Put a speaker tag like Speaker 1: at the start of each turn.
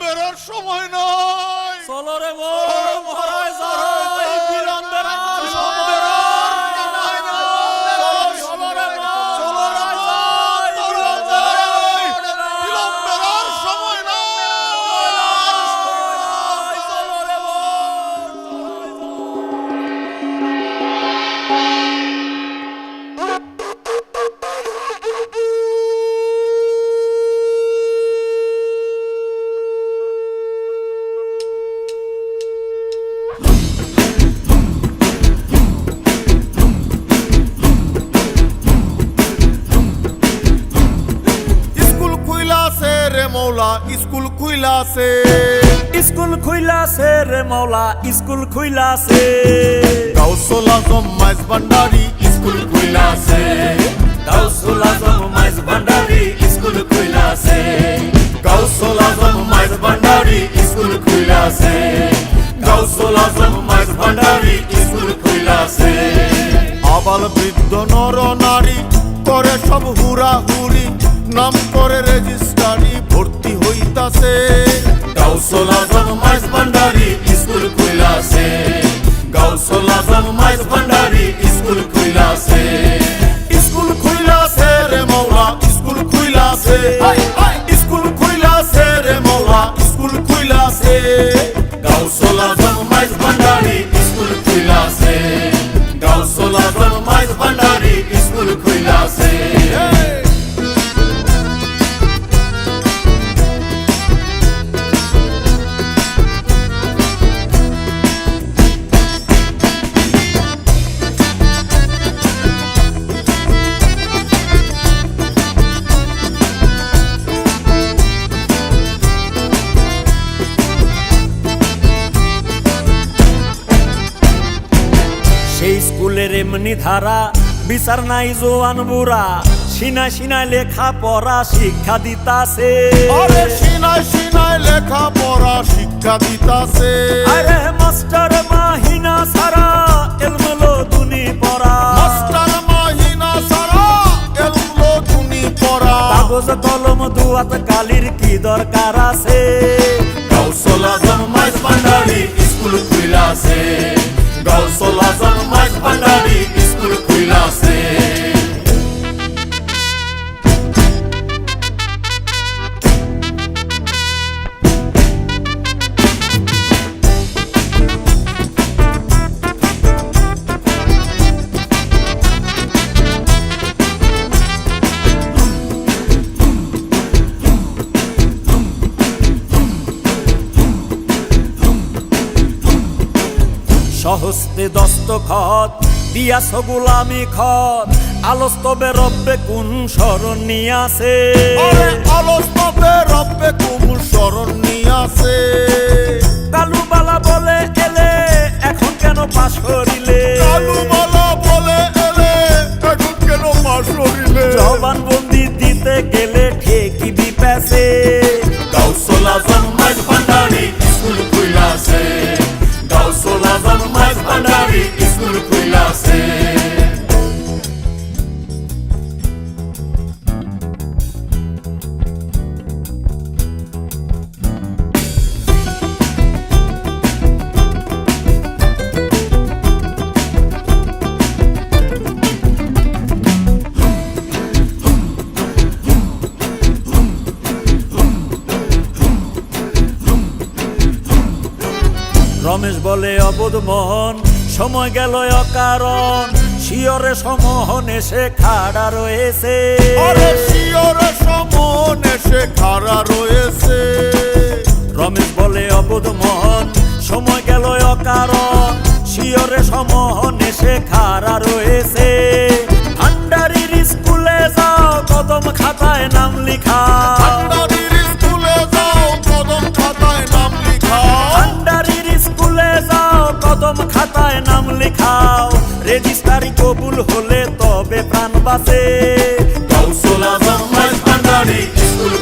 Speaker 1: বেরোর সময় নাই।
Speaker 2: চলো রে মহারাজ যাই, বিলম্বের আর সময় নাই।
Speaker 1: স্কুল খুইলাছে,
Speaker 2: স্কুল খুইলাছে রে মৌলা, স্কুল খুইলাছে।
Speaker 1: গাউসুল আজম মাইজ ভান্ডারি স্কুল খুইলাছে,
Speaker 2: গাউসুল আজম মাইজ ভান্ডারি স্কুল খুইলাছে,
Speaker 1: গাউসুল আজম মাইজ ভান্ডারি স্কুল খুইলাছে, গাউসুল আজম মাইজ ভান্ডারি স্কুল খুইলাছে। আবাল বৃদ্ধ নর নারী করে সব হুড়াহুড়ি, নাম করে রেজিস্ট্রারি ভর্তি হইতাছে। গাউসুল আজম মাইজ ভান্ডারি স্কুল খুইলাছে, গাউসুল আজম মাইজ ভান্ডারি স্কুল খুইলাছে। স্কুল খুইলাছে রে মৌলা, স্কুল খুইলাছে, স্কুল খুইলাছে রে মৌলা, স্কুল খুইলাছে। গাউসুল আজম মাইজ ভান্ডারি স্কুল খুইলাছে, গাউসুল আজম মাইজ ভান্ডারি স্কুল খুইলাছে।
Speaker 2: সেই স্কুলের এমনি ধারা, বিচার নাই জোয়ান বুড়া, সিনায় সিনায় লেখা পড়া শিক্ষা দিতাছে।
Speaker 1: আরে সিনায় সিনায় লেখা পড়া শিক্ষা দিতাছে।
Speaker 2: আরে মাস্টার মাহিনা সারা এলমলো দুনি পড়া,
Speaker 1: মাস্টার মাহিনা সারা এলমলো দুনি পড়া।
Speaker 2: কাগজ কলম দুয়াত কালির কি দরকার আছে?
Speaker 1: গাউসুল আজম মাইজ ভান্ডারি স্কুল খুইলাছে, গাউসুল আজম মাইজ ভান্ডারি স্কুল খুইলাছে।
Speaker 2: সহস্তে দস্তখত দিয়াছ গোলামি খত, আলস্তবে রব্বে কোন স্মরণ নিয়াছে?
Speaker 1: আরে আলস্তবে রব্বে কোন স্মরণ নিয়াছে?
Speaker 2: কালুবালা বলে এলে এখন কেন পাশ করিলে?
Speaker 1: কালুবালা বলে এলে এখন কেন পাশ করিলে?
Speaker 2: জবানবন্দি দিতে গেলে ঠিকই বিপেছে।
Speaker 1: গাউসুল আজম মাইজ ভান্ডারি স্কুল খুইলাছে, গাউসুল আজম মাইজ ভান্ডারি স্কুল খুইলাছে।
Speaker 2: রমেশ বলে অবোধ মোহন, সময় গেল অকারণ, শিয়রে সমোহন এসে খাড়া রয়েছে।
Speaker 1: আরে শিয়রে সমোহন এসে খাড়া রয়েছে।
Speaker 2: রমেশ বলে অবোধ মোহন, সময় গেল অকারণ, শিয়রে সমোহন এসে খাড়া রয়েছে। ভান্ডারির স্কুলে যাও, কদম খাতায় নাম লিখা।
Speaker 1: ভান্ডারির স্কুলে যাও, কদম খাতায় নাম লিখা।
Speaker 2: ভান্ডারির স্কুলে যাও, কদম খাতায় নাম লিখাও, রেজিস্ট্রারি কবুল হলে তবে প্রাণ বাঁচে।
Speaker 1: গাউসুল আজম মাইজ ভান্ডারি স্কুল